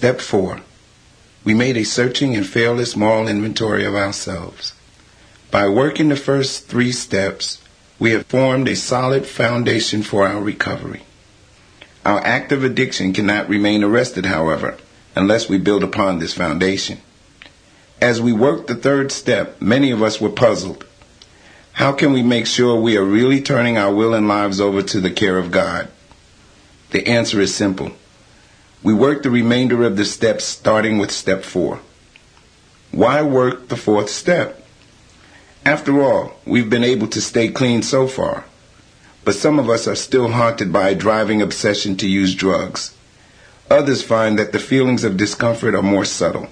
Step 4. We made a searching and fearless moral inventory of ourselves. By working the first 3 steps, we have formed a solid foundation for our recovery. Our active addiction cannot remain arrested, however, unless we build upon this foundation. As we worked the 3rd step, many of us were puzzled. How can we make sure we are really turning our will and lives over to the care of God? The answer is simple. We work the remainder of the steps starting with step 4. Why work the 4th step? After all, we've been able to stay clean so far, but some of us are still haunted by a driving obsession to use drugs. Others find that the feelings of discomfort are more subtle,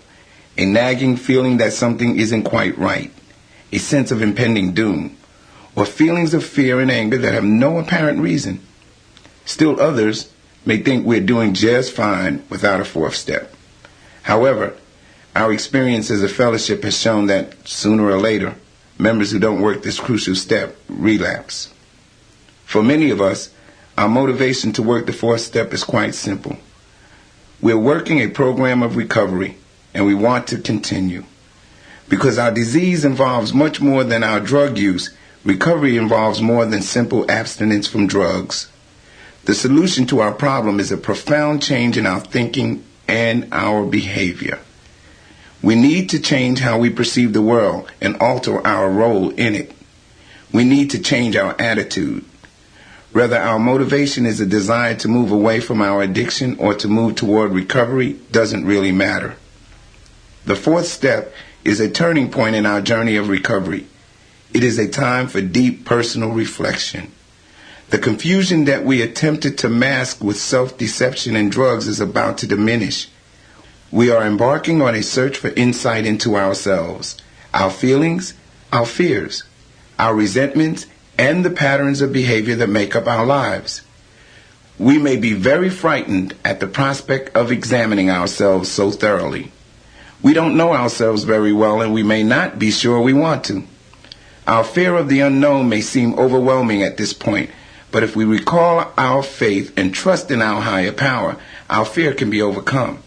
a nagging feeling that something isn't quite right, a sense of impending doom, or feelings of fear and anger that have no apparent reason. Still others may think we're doing just fine without a 4th step. However, our experience as a fellowship has shown that sooner or later, members who don't work this crucial step relapse. For many of us, our motivation to work the 4th step is quite simple. We're working a program of recovery, and we want to continue. Because our disease involves much more than our drug use, recovery involves more than simple abstinence from drugs. The solution to our problem is a profound change in our thinking and our behavior. We need to change how we perceive the world and alter our role in it. We need to change our attitude. Whether our motivation is a desire to move away from our addiction or to move toward recovery doesn't really matter. The 4th step is a turning point in our journey of recovery. It is a time for deep personal reflection. The confusion that we attempted to mask with self-deception and drugs is about to diminish. We are embarking on a search for insight into ourselves, our feelings, our fears, our resentments, and the patterns of behavior that make up our lives. We may be very frightened at the prospect of examining ourselves so thoroughly. We don't know ourselves very well, and we may not be sure we want to. Our fear of the unknown may seem overwhelming at this point, but if we recall our faith and trust in our higher power, our fear can be overcome.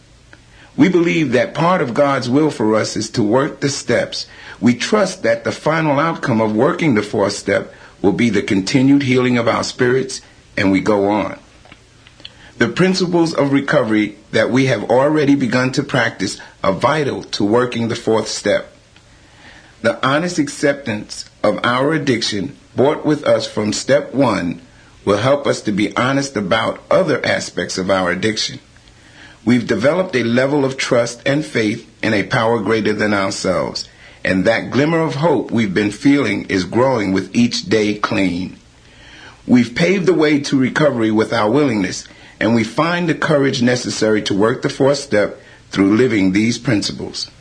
We believe that part of God's will for us is to work the steps. We trust that the final outcome of working the 4th step will be the continued healing of our spirits, and we go on. The principles of recovery that we have already begun to practice are vital to working the 4th step. The honest acceptance of our addiction brought with us from step 1 will help us to be honest about other aspects of our addiction. We've developed a level of trust and faith in a power greater than ourselves, and that glimmer of hope we've been feeling is growing with each day clean. We've paved the way to recovery with our willingness, and we find the courage necessary to work the 4th step through living these principles.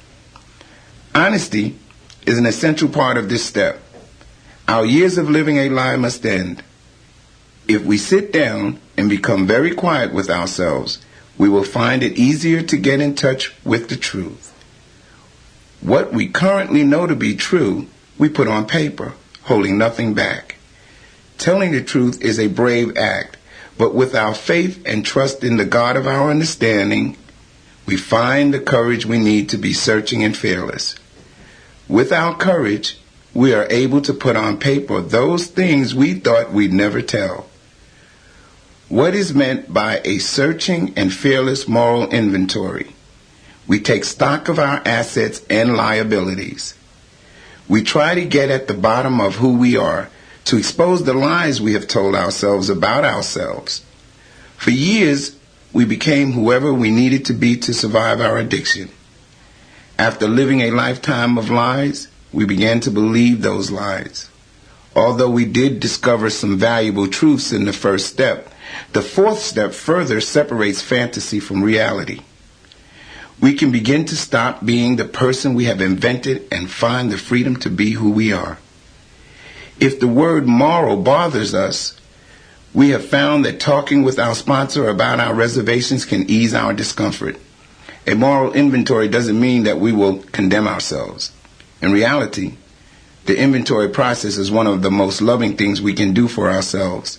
Honesty is an essential part of this step. Our years of living a lie must end. If we sit down and become very quiet with ourselves, we will find it easier to get in touch with the truth. What we currently know to be true, we put on paper, holding nothing back. Telling the truth is a brave act, but with our faith and trust in the God of our understanding, we find the courage we need to be searching and fearless. With our courage, we are able to put on paper those things we thought we'd never tell. What is meant by a searching and fearless moral inventory? We take stock of our assets and liabilities. We try to get at the bottom of who we are, to expose the lies we have told ourselves about ourselves. For years, we became whoever we needed to be to survive our addiction. After living a lifetime of lies, we began to believe those lies. Although we did discover some valuable truths in the 1st step, the 4th step further separates fantasy from reality. We can begin to stop being the person we have invented and find the freedom to be who we are. If the word moral bothers us, we have found that talking with our sponsor about our reservations can ease our discomfort. A moral inventory doesn't mean that we will condemn ourselves. In reality, the inventory process is one of the most loving things we can do for ourselves.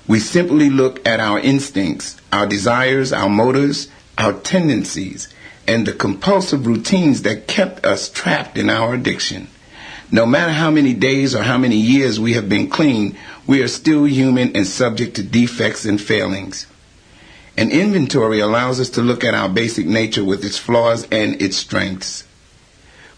We simply look at our instincts, our desires, our motives, our tendencies, and the compulsive routines that kept us trapped in our addiction. No matter how many days or how many years we have been clean, we are still human and subject to defects and failings. An inventory allows us to look at our basic nature with its flaws and its strengths.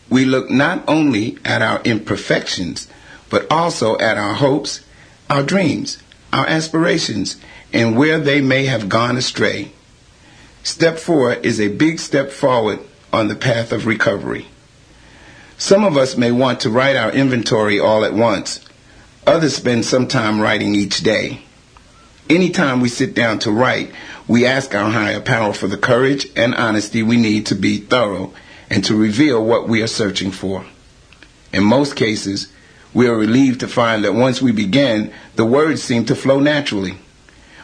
We look not only at our imperfections, but also at our hopes, our dreams, our aspirations, and where they may have gone astray. Step 4 is a big step forward on the path of recovery. Some of us may want to write our inventory all at once. Others spend some time writing each day. Anytime we sit down to write, we ask our higher power for the courage and honesty we need to be thorough and to reveal what we are searching for. In most cases, we are relieved to find that once we begin, the words seem to flow naturally.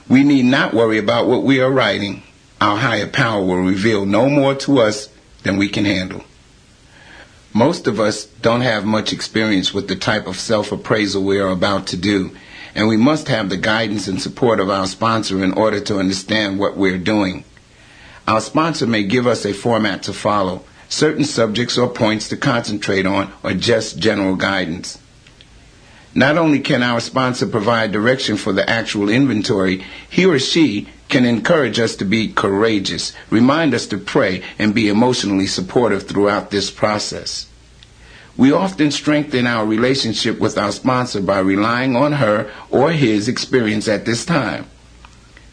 We need not worry about what we are writing. Our higher power will reveal no more to us than we can handle. Most of us don't have much experience with the type of self-appraisal we are about to do, and we must have the guidance and support of our sponsor in order to understand what we're doing. Our sponsor may give us a format to follow, certain subjects or points to concentrate on, or just general guidance. Not only can our sponsor provide direction for the actual inventory, he or she can encourage us to be courageous, remind us to pray, and be emotionally supportive throughout this process. We often strengthen our relationship with our sponsor by relying on her or his experience at this time.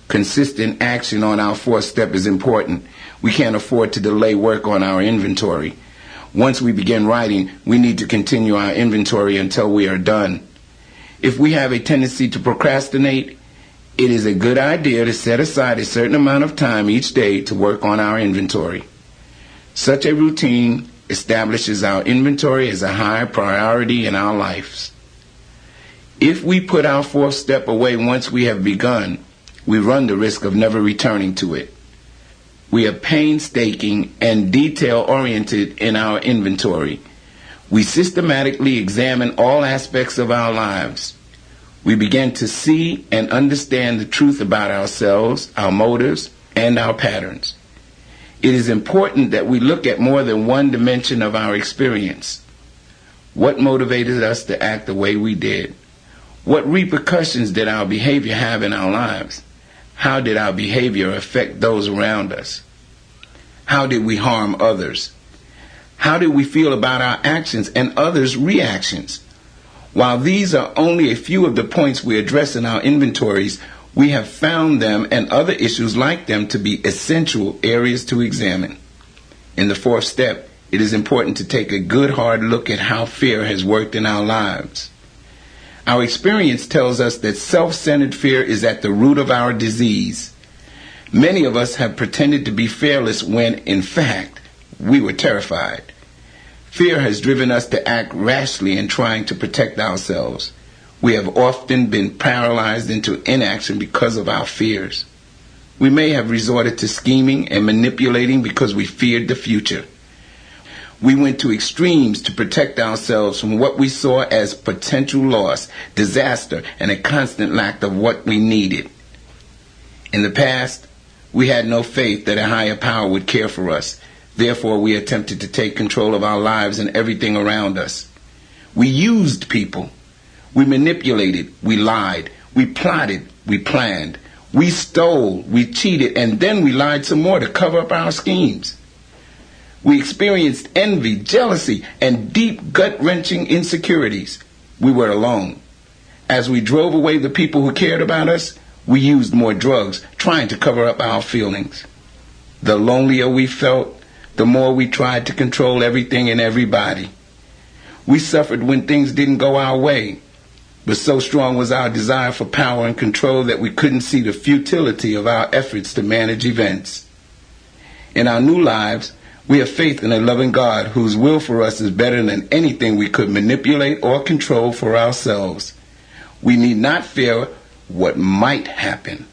Consistent action on our 4th step is important. We can't afford to delay work on our inventory. Once we begin writing, we need to continue our inventory until we are done. If we have a tendency to procrastinate, it is a good idea to set aside a certain amount of time each day to work on our inventory. Such a routine establishes our inventory as a high priority in our lives. If we put our 4th step away once we have begun, we run the risk of never returning to it. We are painstaking and detail-oriented in our inventory. We systematically examine all aspects of our lives. We begin to see and understand the truth about ourselves, our motives, and our patterns. It is important that we look at more than one dimension of our experience. What motivated us to act the way we did? What repercussions did our behavior have in our lives? How did our behavior affect those around us? How did we harm others? How did we feel about our actions and others' reactions? While these are only a few of the points we address in our inventories, we have found them and other issues like them to be essential areas to examine. In the 4th step, it is important to take a good hard look at how fear has worked in our lives. Our experience tells us that self-centered fear is at the root of our disease. Many of us have pretended to be fearless when, in fact, we were terrified. Fear has driven us to act rashly in trying to protect ourselves. We have often been paralyzed into inaction because of our fears. We may have resorted to scheming and manipulating because we feared the future. We went to extremes to protect ourselves from what we saw as potential loss, disaster, and a constant lack of what we needed. In the past, we had no faith that a higher power would care for us. Therefore, we attempted to take control of our lives and everything around us. We used people. We manipulated. We lied. We plotted. We planned. We stole. We cheated. And then we lied some more to cover up our schemes. We experienced envy, jealousy, and deep gut-wrenching insecurities. We were alone. As we drove away the people who cared about us, we used more drugs, trying to cover up our feelings. The lonelier we felt, the more we tried to control everything and everybody. We suffered when things didn't go our way, but so strong was our desire for power and control that we couldn't see the futility of our efforts to manage events. In our new lives, we have faith in a loving God whose will for us is better than anything we could manipulate or control for ourselves. We need not fear what might happen.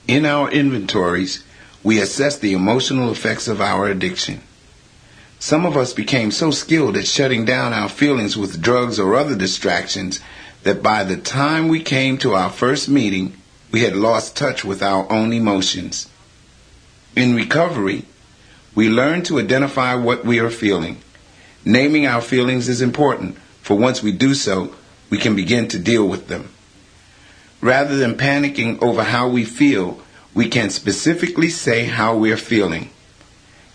In our inventories, we assess the emotional effects of our addiction. Some of us became so skilled at shutting down our feelings with drugs or other distractions that by the time we came to our first meeting, we had lost touch with our own emotions. In recovery, we learn to identify what we are feeling. Naming our feelings is important, for once we do so, we can begin to deal with them. Rather than panicking over how we feel, we can specifically say how we're feeling.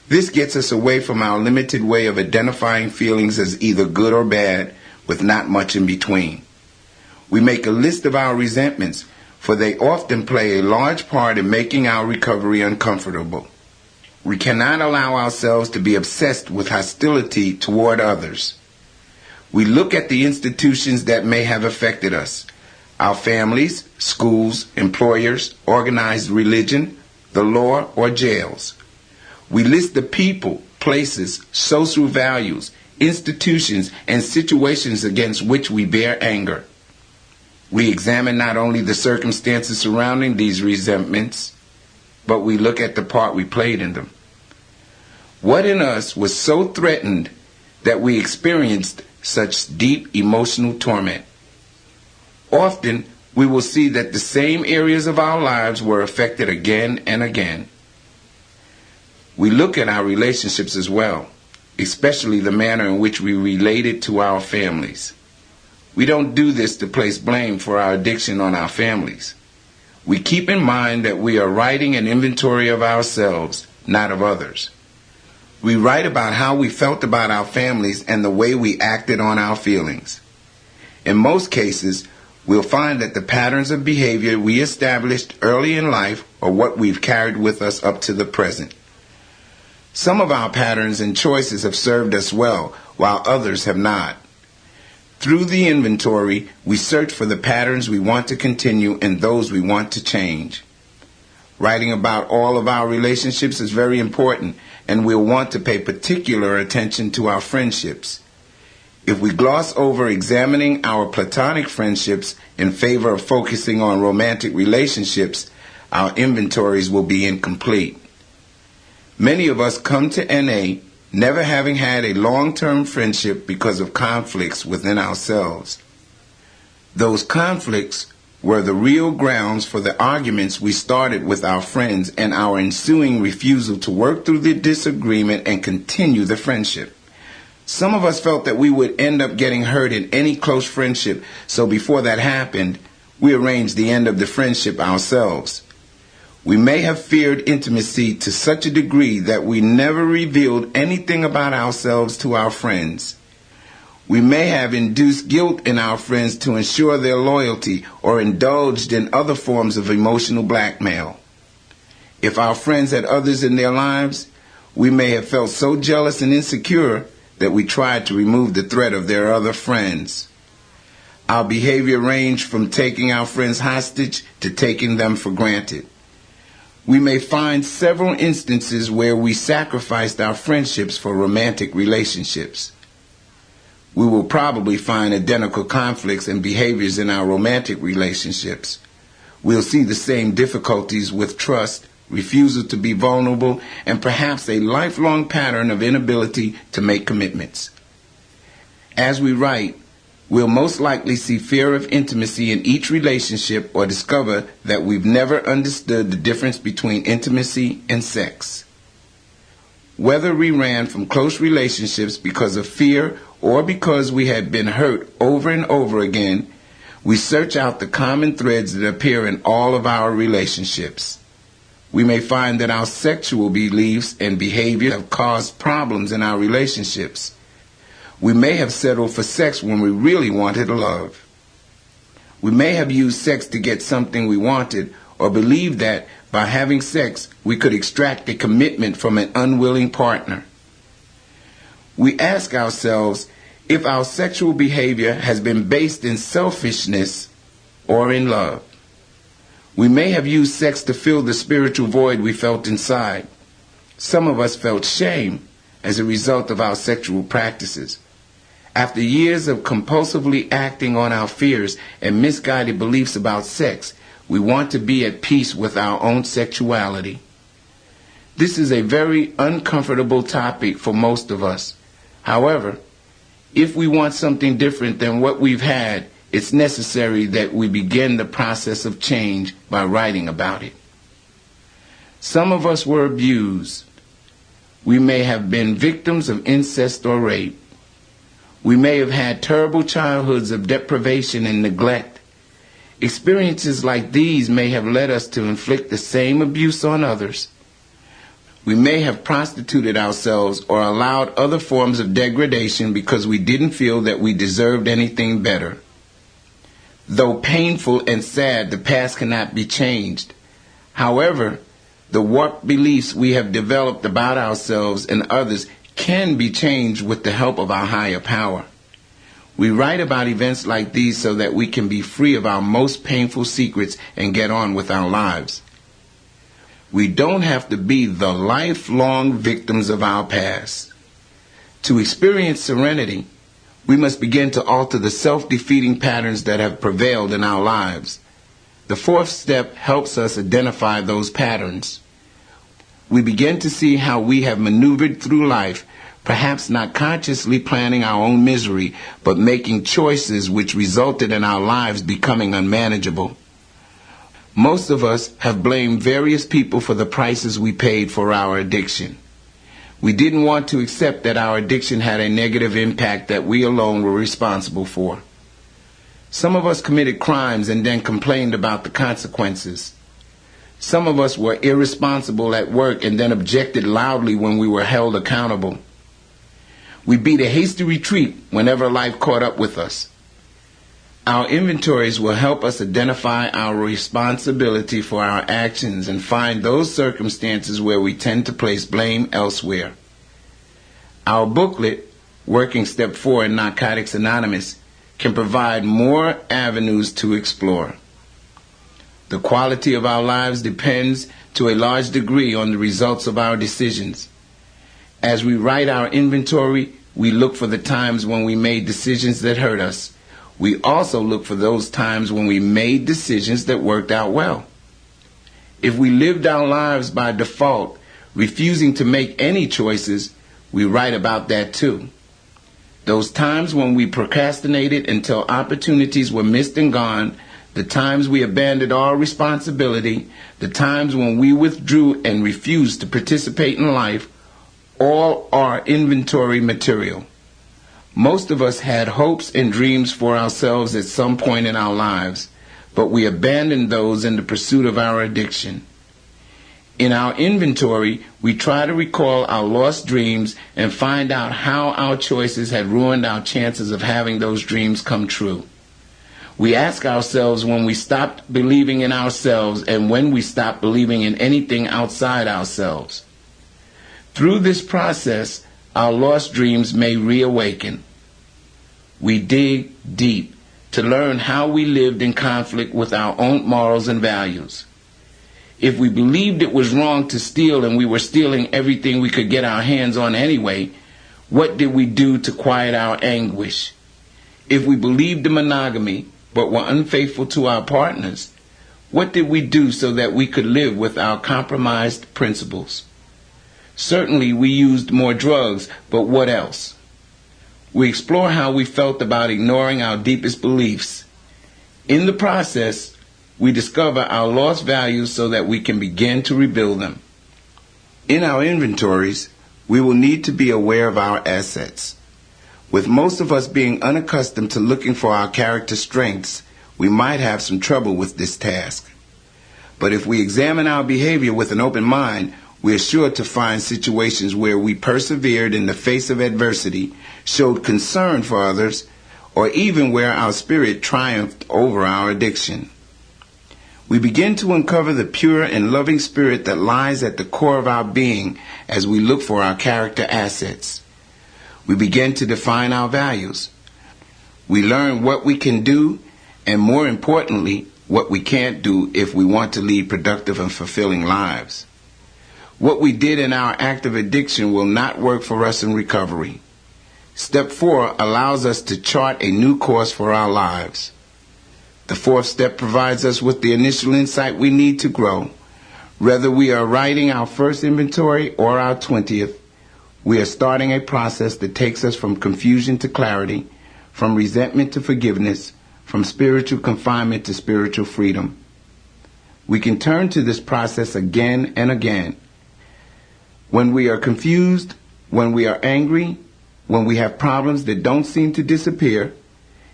This gets us away from our limited way of identifying feelings as either good or bad, with not much in between. We make a list of our resentments, for they often play a large part in making our recovery uncomfortable. We cannot allow ourselves to be obsessed with hostility toward others. We look at the institutions that may have affected us: our families, schools, employers, organized religion, the law, or jails. We list the people, places, social values, institutions, and situations against which we bear anger. We examine not only the circumstances surrounding these resentments, but we look at the part we played in them. What in us was so threatened that we experienced such deep emotional torment? Often, we will see that the same areas of our lives were affected again and again. We look at our relationships as well, especially the manner in which we related to our families. We don't do this to place blame for our addiction on our families. We keep in mind that we are writing an inventory of ourselves, not of others. We write about how we felt about our families and the way we acted on our feelings. In most cases, we'll find that the patterns of behavior we established early in life are what we've carried with us up to the present. Some of our patterns and choices have served us well, while others have not. Through the inventory, we search for the patterns we want to continue and those we want to change. Writing about all of our relationships is very important, and we'll want to pay particular attention to our friendships. If we gloss over examining our platonic friendships in favor of focusing on romantic relationships, our inventories will be incomplete. Many of us come to NA never having had a long-term friendship because of conflicts within ourselves. Those conflicts were the real grounds for the arguments we started with our friends and our ensuing refusal to work through the disagreement and continue the friendship. Some of us felt that we would end up getting hurt in any close friendship, so before that happened, we arranged the end of the friendship ourselves. We may have feared intimacy to such a degree that we never revealed anything about ourselves to our friends. We may have induced guilt in our friends to ensure their loyalty or indulged in other forms of emotional blackmail. If our friends had others in their lives, we may have felt so jealous and insecure that we tried to remove the threat of their other friends. Our behavior ranged from taking our friends hostage to taking them for granted. We may find several instances where we sacrificed our friendships for romantic relationships. We will probably find identical conflicts and behaviors in our romantic relationships. We'll see the same difficulties with trust, refusal to be vulnerable, and perhaps a lifelong pattern of inability to make commitments. As we write, we'll most likely see fear of intimacy in each relationship or discover that we've never understood the difference between intimacy and sex. Whether we ran from close relationships because of fear or because we had been hurt over and over again, we search out the common threads that appear in all of our relationships. We may find that our sexual beliefs and behavior have caused problems in our relationships. We may have settled for sex when we really wanted love. We may have used sex to get something we wanted, or believed that by having sex we could extract a commitment from an unwilling partner. We ask ourselves if our sexual behavior has been based in selfishness or in love. We may have used sex to fill the spiritual void we felt inside. Some of us felt shame as a result of our sexual practices. After years of compulsively acting on our fears and misguided beliefs about sex, we want to be at peace with our own sexuality. This is a very uncomfortable topic for most of us. However, if we want something different than what we've had, it's necessary that we begin the process of change by writing about it. Some of us were abused. We may have been victims of incest or rape. We may have had terrible childhoods of deprivation and neglect. Experiences like these may have led us to inflict the same abuse on others. We may have prostituted ourselves or allowed other forms of degradation because we didn't feel that we deserved anything better. Though painful and sad, the past cannot be changed. However, the warped beliefs we have developed about ourselves and others can be changed with the help of our higher power. We write about events like these so that we can be free of our most painful secrets and get on with our lives. We don't have to be the lifelong victims of our past. To experience serenity, we must begin to alter the self-defeating patterns that have prevailed in our lives. The fourth step helps us identify those patterns. We begin to see how we have maneuvered through life, perhaps not consciously planning our own misery, but making choices which resulted in our lives becoming unmanageable. Most of us have blamed various people for the prices we paid for our addiction. We didn't want to accept that our addiction had a negative impact that we alone were responsible for. Some of us committed crimes and then complained about the consequences. Some of us were irresponsible at work and then objected loudly when we were held accountable. We beat a hasty retreat whenever life caught up with us. Our inventories will help us identify our responsibility for our actions and find those circumstances where we tend to place blame elsewhere. Our booklet, Working Step 4 in Narcotics Anonymous, can provide more avenues to explore. The quality of our lives depends to a large degree on the results of our decisions. As we write our inventory, we look for the times when we made decisions that hurt us. We also look for those times when we made decisions that worked out well. If we lived our lives by default, refusing to make any choices, we write about that too. Those times when we procrastinated until opportunities were missed and gone, the times we abandoned all responsibility, the times when we withdrew and refused to participate in life, all are inventory material. Most of us had hopes and dreams for ourselves at some point in our lives, but we abandoned those in the pursuit of our addiction. In our inventory, we try to recall our lost dreams and find out how our choices had ruined our chances of having those dreams come true. We ask ourselves when we stopped believing in ourselves and when we stopped believing in anything outside ourselves. Through this process, our lost dreams may reawaken. We dig deep to learn how we lived in conflict with our own morals and values. If we believed it was wrong to steal and we were stealing everything we could get our hands on anyway, what did we do to quiet our anguish? If we believed in monogamy but were unfaithful to our partners, what did we do so that we could live with our compromised principles? Certainly we used more drugs, but what else? We explore how we felt about ignoring our deepest beliefs. In the process, we discover our lost values so that we can begin to rebuild them. In our inventories, we will need to be aware of our assets. With most of us being unaccustomed to looking for our character strengths, we might have some trouble with this task. But if we examine our behavior with an open mind, we are sure to find situations where we persevered in the face of adversity, showed concern for others, or even where our spirit triumphed over our addiction. We begin to uncover the pure and loving spirit that lies at the core of our being as we look for our character assets. We begin to define our values. We learn what we can do, and more importantly, what we can't do if we want to lead productive and fulfilling lives. What we did in our act of addiction will not work for us in recovery. Step 4 allows us to chart a new course for our lives. The fourth step provides us with the initial insight we need to grow. Whether we are writing our first inventory or our 20th, we are starting a process that takes us from confusion to clarity, from resentment to forgiveness, from spiritual confinement to spiritual freedom. We can turn to this process again and again. When we are confused, when we are angry, when we have problems that don't seem to disappear,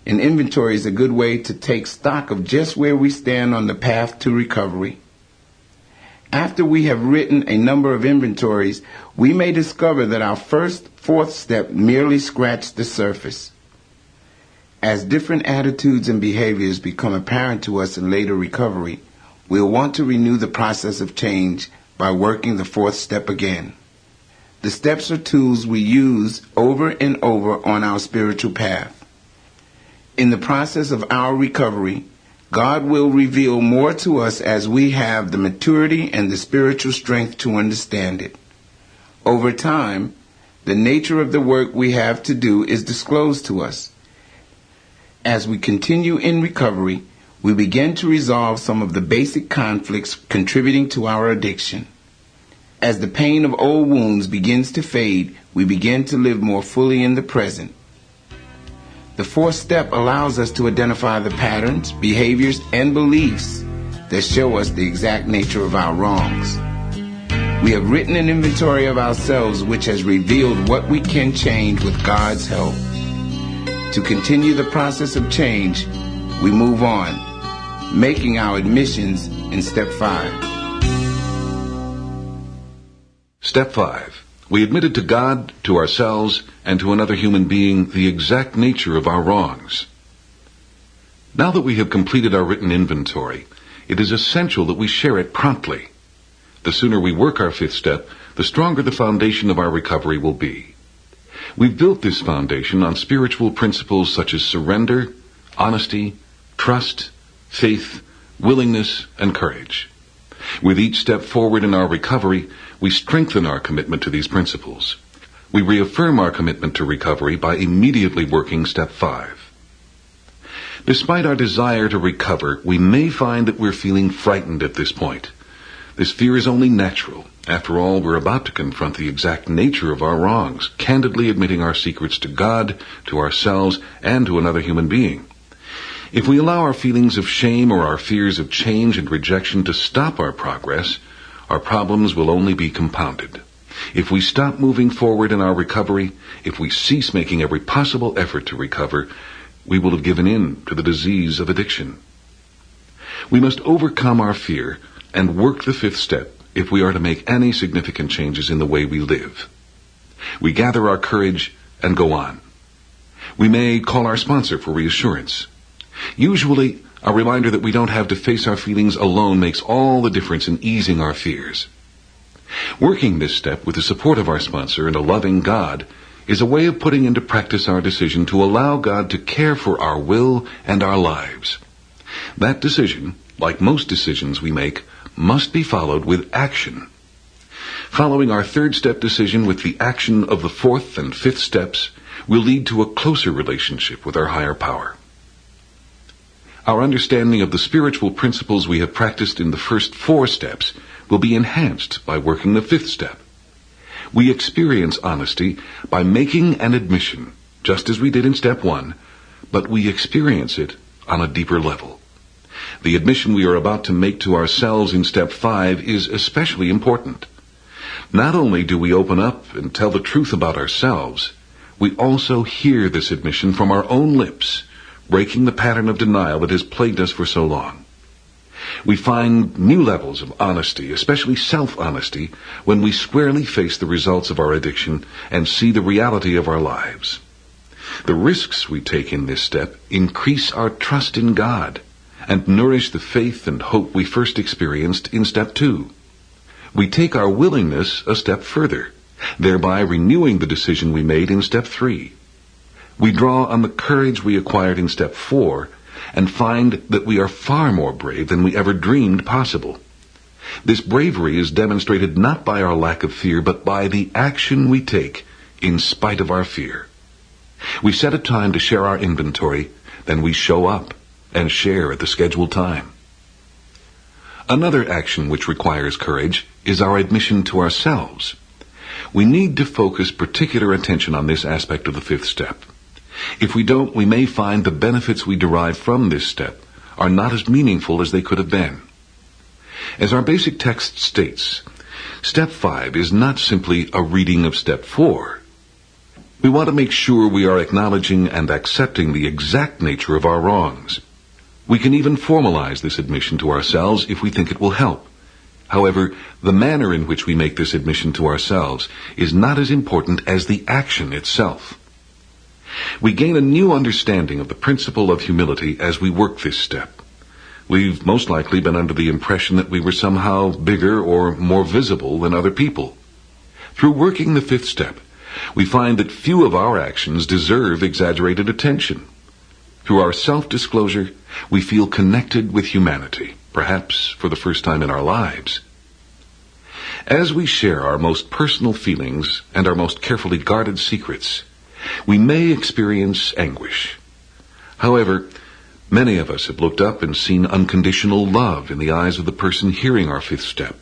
an inventory is a good way to take stock of just where we stand on the path to recovery. After we have written a number of inventories, we may discover that our fourth step merely scratched the surface. As different attitudes and behaviors become apparent to us in later recovery, we'll want to renew the process of change by working the fourth step again. The steps are tools we use over and over on our spiritual path. In the process of our recovery, God will reveal more to us as we have the maturity and the spiritual strength to understand it. Over time, the nature of the work we have to do is disclosed to us. As we continue in recovery, we begin to resolve some of the basic conflicts contributing to our addiction. As the pain of old wounds begins to fade, we begin to live more fully in the present. The fourth step allows us to identify the patterns, behaviors, and beliefs that show us the exact nature of our wrongs. We have written an inventory of ourselves which has revealed what we can change with God's help. To continue the process of change, we move on, making our admissions in Step 5. Step 5. We admitted to God, to ourselves, and to another human being the exact nature of our wrongs. Now that we have completed our written inventory, it is essential that we share it promptly. The sooner we work our fifth step, the stronger the foundation of our recovery will be. We've built this foundation on spiritual principles such as surrender, honesty, trust, faith, willingness, and courage. With each step forward in our recovery, we strengthen our commitment to these principles. We reaffirm our commitment to recovery by immediately working Step 5. Despite our desire to recover, we may find that we're feeling frightened at this point. This fear is only natural. After all, we're about to confront the exact nature of our wrongs, candidly admitting our secrets to God, to ourselves, and to another human being. If we allow our feelings of shame or our fears of change and rejection to stop our progress, our problems will only be compounded. If we stop moving forward in our recovery, if we cease making every possible effort to recover, we will have given in to the disease of addiction. We must overcome our fear and work the fifth step if we are to make any significant changes in the way we live. We gather our courage and go on. We may call our sponsor for reassurance. Usually, a reminder that we don't have to face our feelings alone makes all the difference in easing our fears. Working this step with the support of our sponsor and a loving God is a way of putting into practice our decision to allow God to care for our will and our lives. That decision, like most decisions we make, must be followed with action. Following our third step decision with the action of the fourth and fifth steps will lead to a closer relationship with our higher power. Our understanding of the spiritual principles we have practiced in the first 4 steps will be enhanced by working the fifth step. We experience honesty by making an admission, just as we did in Step 1, but we experience it on a deeper level. The admission we are about to make to ourselves in Step 5 is especially important. Not only do we open up and tell the truth about ourselves, we also hear this admission from our own lips, breaking the pattern of denial that has plagued us for so long. We find new levels of honesty, especially self-honesty, when we squarely face the results of our addiction and see the reality of our lives. The risks we take in this step increase our trust in God and nourish the faith and hope we first experienced in Step 2. We take our willingness a step further, thereby renewing the decision we made in Step 3. We draw on the courage we acquired in Step 4 and find that we are far more brave than we ever dreamed possible. This bravery is demonstrated not by our lack of fear, but by the action we take in spite of our fear. We set a time to share our inventory, then we show up and share at the scheduled time. Another action which requires courage is our admission to ourselves. We need to focus particular attention on this aspect of the fifth step. If we don't, we may find the benefits we derive from this step are not as meaningful as they could have been. As our basic text states, Step 5 is not simply a reading of Step 4. We want to make sure we are acknowledging and accepting the exact nature of our wrongs. We can even formalize this admission to ourselves if we think it will help. However, the manner in which we make this admission to ourselves is not as important as the action itself. We gain a new understanding of the principle of humility as we work this step. We've most likely been under the impression that we were somehow bigger or more visible than other people. Through working the 5th step, we find that few of our actions deserve exaggerated attention. Through our self-disclosure, we feel connected with humanity, perhaps for the first time in our lives. As we share our most personal feelings and our most carefully guarded secrets, we may experience anguish. However, many of us have looked up and seen unconditional love in the eyes of the person hearing our 5th step.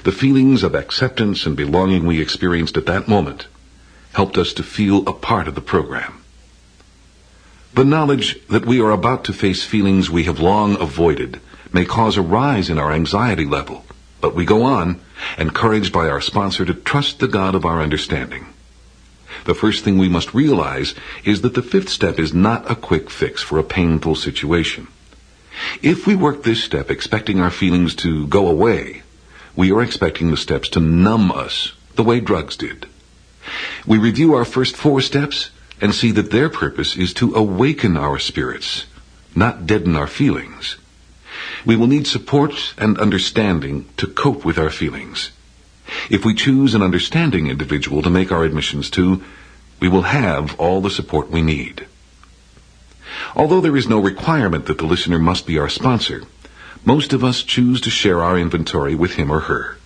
The feelings of acceptance and belonging we experienced at that moment helped us to feel a part of the program. The knowledge that we are about to face feelings we have long avoided may cause a rise in our anxiety level, but we go on, encouraged by our sponsor to trust the God of our understanding. The first thing we must realize is that the 5th step is not a quick fix for a painful situation. If we work this step expecting our feelings to go away, we are expecting the steps to numb us the way drugs did. We review our first 4 steps and see that their purpose is to awaken our spirits, not deaden our feelings. We will need support and understanding to cope with our feelings. If we choose an understanding individual to make our admissions to, we will have all the support we need. Although there is no requirement that the listener must be our sponsor, most of us choose to share our inventory with him or her.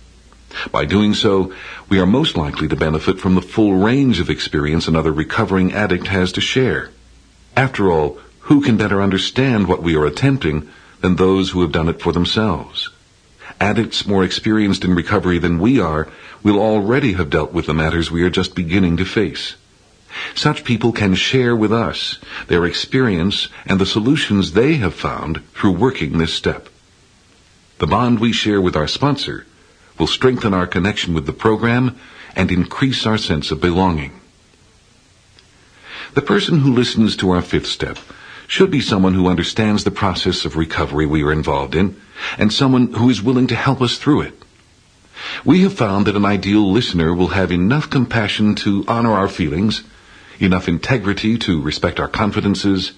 By doing so, we are most likely to benefit from the full range of experience another recovering addict has to share. After all, who can better understand what we are attempting than those who have done it for themselves? Addicts more experienced in recovery than we are will already have dealt with the matters we are just beginning to face. Such people can share with us their experience and the solutions they have found through working this step. The bond we share with our sponsor will strengthen our connection with the program and increase our sense of belonging. The person who listens to our 5th step should be someone who understands the process of recovery we are involved in, and someone who is willing to help us through it. We have found that an ideal listener will have enough compassion to honor our feelings, enough integrity to respect our confidences,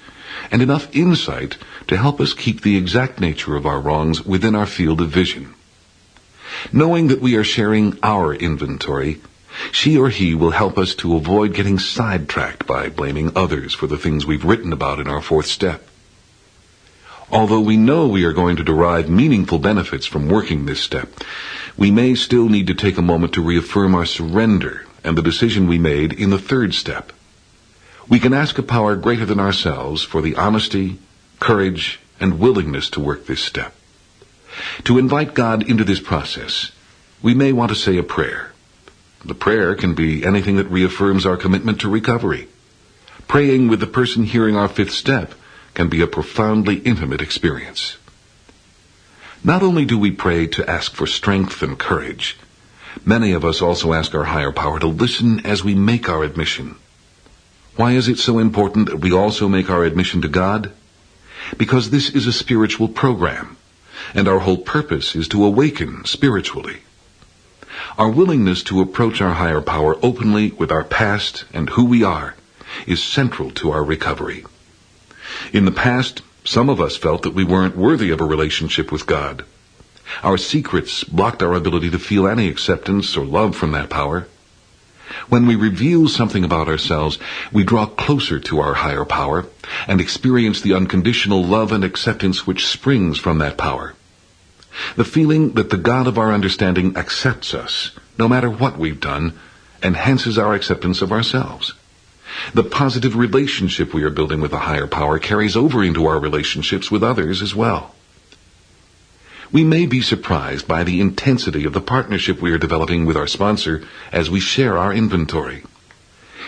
and enough insight to help us keep the exact nature of our wrongs within our field of vision. Knowing that we are sharing our inventory, she or he will help us to avoid getting sidetracked by blaming others for the things we've written about in our 4th step. Although we know we are going to derive meaningful benefits from working this step, we may still need to take a moment to reaffirm our surrender and the decision we made in the 3rd step. We can ask a power greater than ourselves for the honesty, courage, and willingness to work this step. To invite God into this process, we may want to say a prayer. The prayer can be anything that reaffirms our commitment to recovery. Praying with the person hearing our 5th step can be a profoundly intimate experience. Not only do we pray to ask for strength and courage, many of us also ask our higher power to listen as we make our admission. Why is it so important that we also make our admission to God? Because this is a spiritual program, and our whole purpose is to awaken spiritually. Our willingness to approach our higher power openly with our past and who we are is central to our recovery. In the past, some of us felt that we weren't worthy of a relationship with God. Our secrets blocked our ability to feel any acceptance or love from that power. When we reveal something about ourselves, we draw closer to our higher power and experience the unconditional love and acceptance which springs from that power. The feeling that the God of our understanding accepts us, no matter what we've done, enhances our acceptance of ourselves. The positive relationship we are building with a higher power carries over into our relationships with others as well. We may be surprised by the intensity of the partnership we are developing with our sponsor as we share our inventory.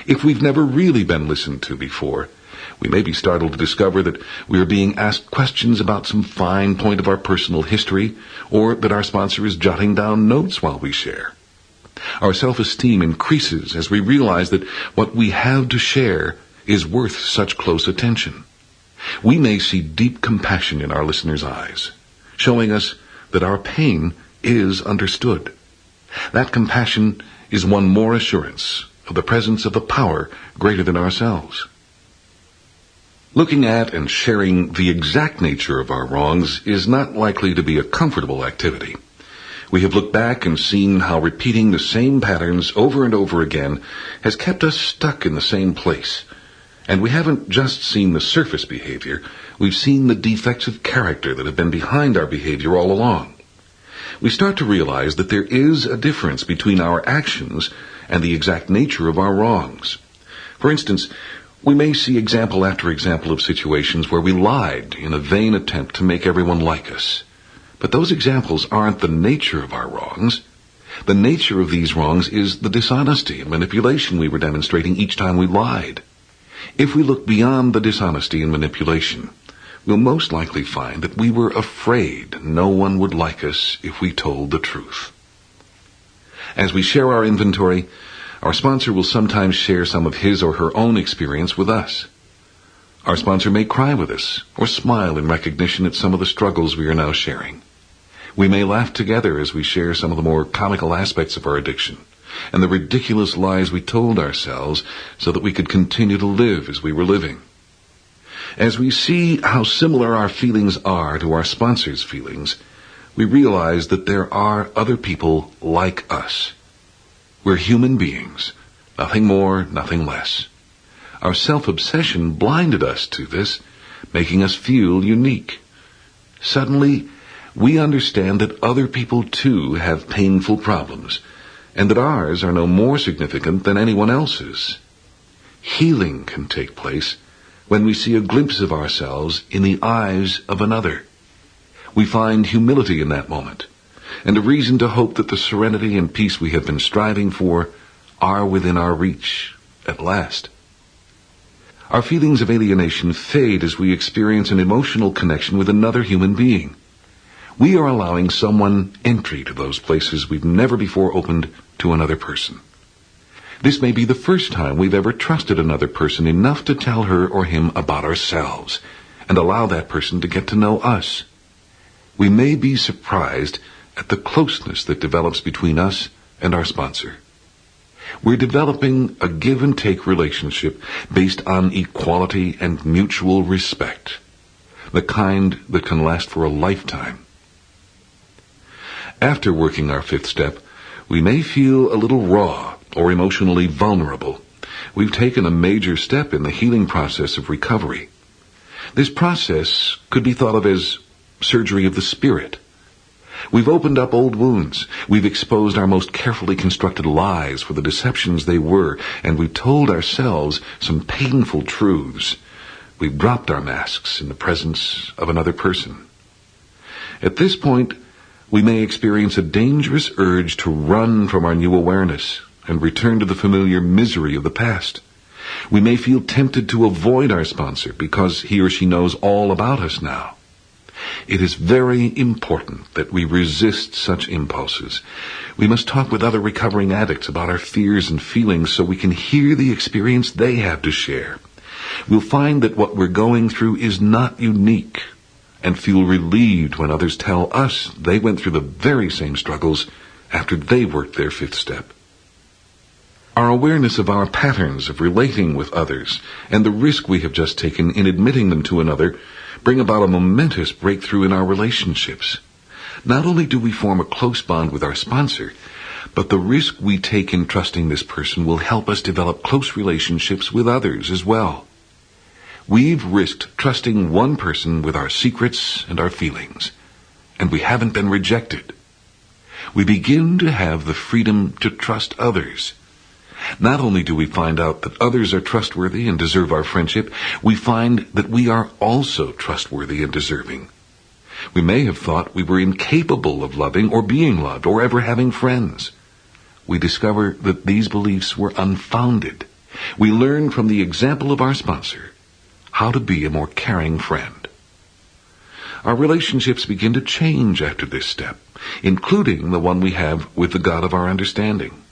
If we've never really been listened to before, we may be startled to discover that we are being asked questions about some fine point of our personal history, or that our sponsor is jotting down notes while we share. Our self-esteem increases as we realize that what we have to share is worth such close attention. We may see deep compassion in our listeners' eyes, showing us that our pain is understood. That compassion is one more assurance of the presence of a power greater than ourselves. Looking at and sharing the exact nature of our wrongs is not likely to be a comfortable activity. We have looked back and seen how repeating the same patterns over and over again has kept us stuck in the same place. And we haven't just seen the surface behavior, we've seen the defects of character that have been behind our behavior all along. We start to realize that there is a difference between our actions and the exact nature of our wrongs. For instance, we may see example after example of situations where we lied in a vain attempt to make everyone like us. But those examples aren't the nature of our wrongs. The nature of these wrongs is the dishonesty and manipulation we were demonstrating each time we lied. If we look beyond the dishonesty and manipulation, we'll most likely find that we were afraid no one would like us if we told the truth. As we share our inventory, our sponsor will sometimes share some of his or her own experience with us. Our sponsor may cry with us or smile in recognition at some of the struggles we are now sharing. We may laugh together as we share some of the more comical aspects of our addiction and the ridiculous lies we told ourselves so that we could continue to live as we were living. As we see how similar our feelings are to our sponsor's feelings, we realize that there are other people like us. We're human beings, nothing more, nothing less. Our self-obsession blinded us to this, making us feel unique. Suddenly, we understand that other people too have painful problems, and that ours are no more significant than anyone else's. Healing can take place when we see a glimpse of ourselves in the eyes of another. We find humility in that moment, and a reason to hope that the serenity and peace we have been striving for are within our reach at last. Our feelings of alienation fade as we experience an emotional connection with another human being. We are allowing someone entry to those places we've never before opened to another person. This may be the first time we've ever trusted another person enough to tell her or him about ourselves and allow that person to get to know us. We may be surprised at the closeness that develops between us and our sponsor. We're developing a give-and-take relationship based on equality and mutual respect, the kind that can last for a lifetime. After working our fifth step, we may feel a little raw or emotionally vulnerable. We've taken a major step in the healing process of recovery. This process could be thought of as surgery of the spirit. We've opened up old wounds. We've exposed our most carefully constructed lies for the deceptions they were, and we've told ourselves some painful truths. We've dropped our masks in the presence of another person. At this point, we may experience a dangerous urge to run from our new awareness and return to the familiar misery of the past. We may feel tempted to avoid our sponsor because he or she knows all about us now. It is very important that we resist such impulses. We must talk with other recovering addicts about our fears and feelings so we can hear the experience they have to share. We'll find that what we're going through is not unique, and feel relieved when others tell us they went through the very same struggles after they worked their fifth step. Our awareness of our patterns of relating with others and the risk we have just taken in admitting them to another bring about a momentous breakthrough in our relationships. Not only do we form a close bond with our sponsor, but the risk we take in trusting this person will help us develop close relationships with others as well. We've risked trusting one person with our secrets and our feelings, and we haven't been rejected. We begin to have the freedom to trust others. Not only do we find out that others are trustworthy and deserve our friendship, we find that we are also trustworthy and deserving. We may have thought we were incapable of loving or being loved or ever having friends. We discover that these beliefs were unfounded, We learn from the example of our sponsor how to be a more caring friend. Our relationships begin to change after this step, including the one we have with the God of our understanding.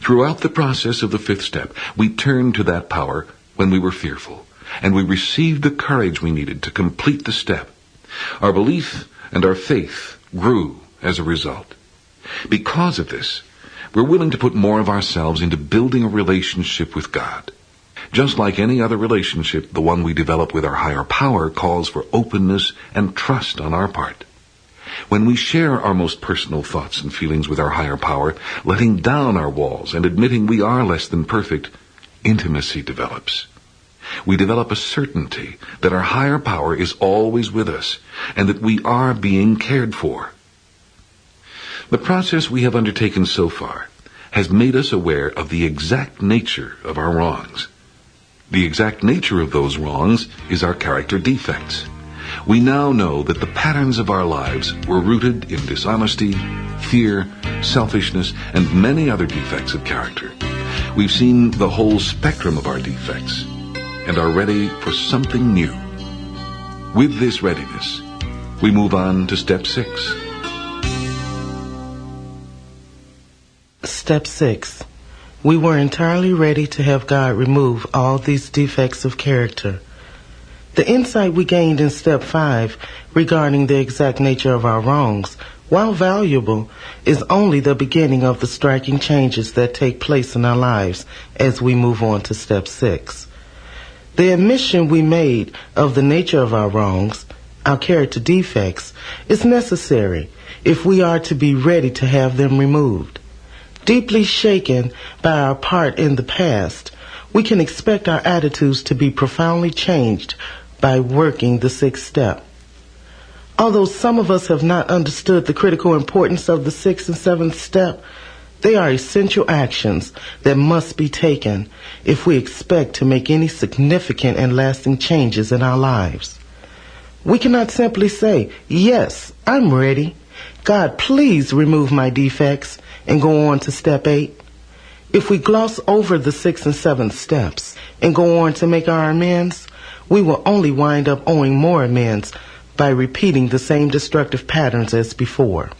Throughout the process of the fifth step, we turned to that power when we were fearful, and we received the courage we needed to complete the step. Our belief and our faith grew as a result. Because of this, we're willing to put more of ourselves into building a relationship with God. Just like any other relationship, the one we develop with our higher power calls for openness and trust on our part. When we share our most personal thoughts and feelings with our higher power, letting down our walls and admitting we are less than perfect, intimacy develops. We develop a certainty that our higher power is always with us and that we are being cared for. The process we have undertaken so far has made us aware of the exact nature of our wrongs. The exact nature of those wrongs is our character defects. We now know that the patterns of our lives were rooted in dishonesty, fear, selfishness, and many other defects of character. We've seen the whole spectrum of our defects and are ready for something new. With this readiness, we move on to step 6. Step 6. We were entirely ready to have God remove all these defects of character. The insight we gained in Step 5 regarding the exact nature of our wrongs, while valuable, is only the beginning of the striking changes that take place in our lives as we move on to Step 6. The admission we made of the nature of our wrongs, our character defects, is necessary if we are to be ready to have them removed. Deeply shaken by our part in the past, we can expect our attitudes to be profoundly changed by working the 6th step. Although some of us have not understood the critical importance of the 6th and 7th step, they are essential actions that must be taken if we expect to make any significant and lasting changes in our lives. We cannot simply say, "Yes, I'm ready. God, please remove my defects," and go on to Step 8. If we gloss over the 6th and 7th steps and go on to make our amends, we will only wind up owing more amends by repeating the same destructive patterns as before.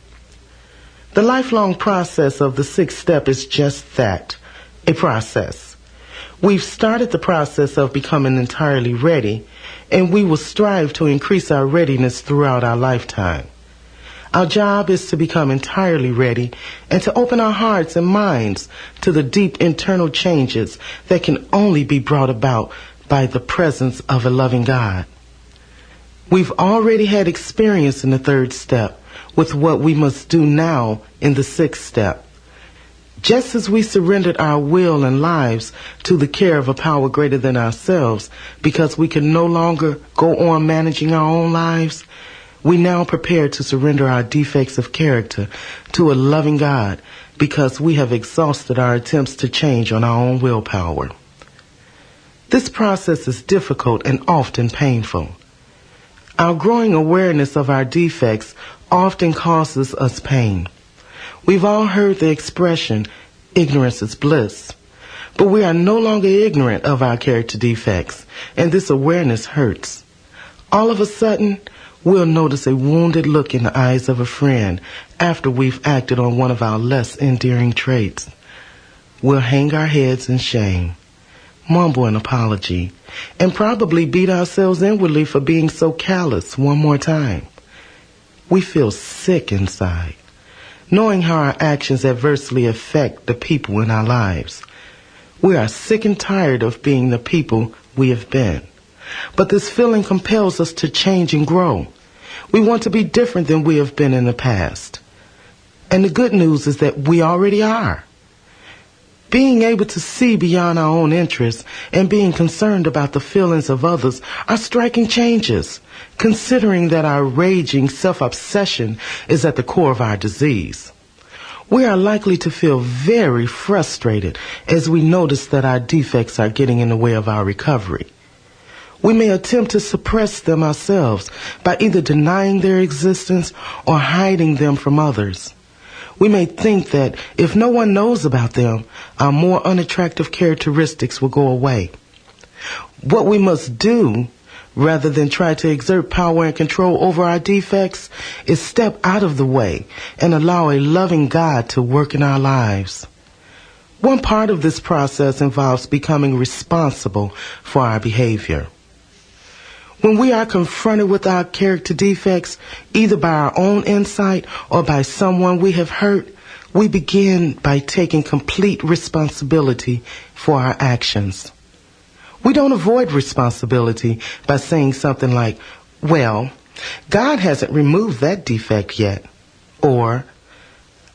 The lifelong process of the 6th step is just that, a process. We've started the process of becoming entirely ready, and we will strive to increase our readiness throughout our lifetime. Our job is to become entirely ready and to open our hearts and minds to the deep internal changes that can only be brought about by the presence of a loving God. We've already had experience in the 3rd step with what we must do now in the 6th step. Just as we surrendered our will and lives to the care of a power greater than ourselves because we can no longer go on managing our own lives, we now prepare to surrender our defects of character to a loving God because we have exhausted our attempts to change on our own willpower. This process is difficult and often painful. Our growing awareness of our defects often causes us pain. We've all heard the expression, "Ignorance is bliss." But we are no longer ignorant of our character defects, and this awareness hurts. All of a sudden, we'll notice a wounded look in the eyes of a friend after we've acted on one of our less endearing traits. We'll hang our heads in shame, mumble an apology, and probably beat ourselves inwardly for being so callous one more time. We feel sick inside, knowing how our actions adversely affect the people in our lives. We are sick and tired of being the people we have been. But this feeling compels us to change and grow. We want to be different than we have been in the past. And the good news is that we already are. Being able to see beyond our own interests and being concerned about the feelings of others are striking changes, considering that our raging self-obsession is at the core of our disease. We are likely to feel very frustrated as we notice that our defects are getting in the way of our recovery. We may attempt to suppress them ourselves by either denying their existence or hiding them from others. We may think that if no one knows about them, our more unattractive characteristics will go away. What we must do, rather than try to exert power and control over our defects, is step out of the way and allow a loving God to work in our lives. One part of this process involves becoming responsible for our behavior. When we are confronted with our character defects, either by our own insight or by someone we have hurt, we begin by taking complete responsibility for our actions. We don't avoid responsibility by saying something like, well, God hasn't removed that defect yet. Or,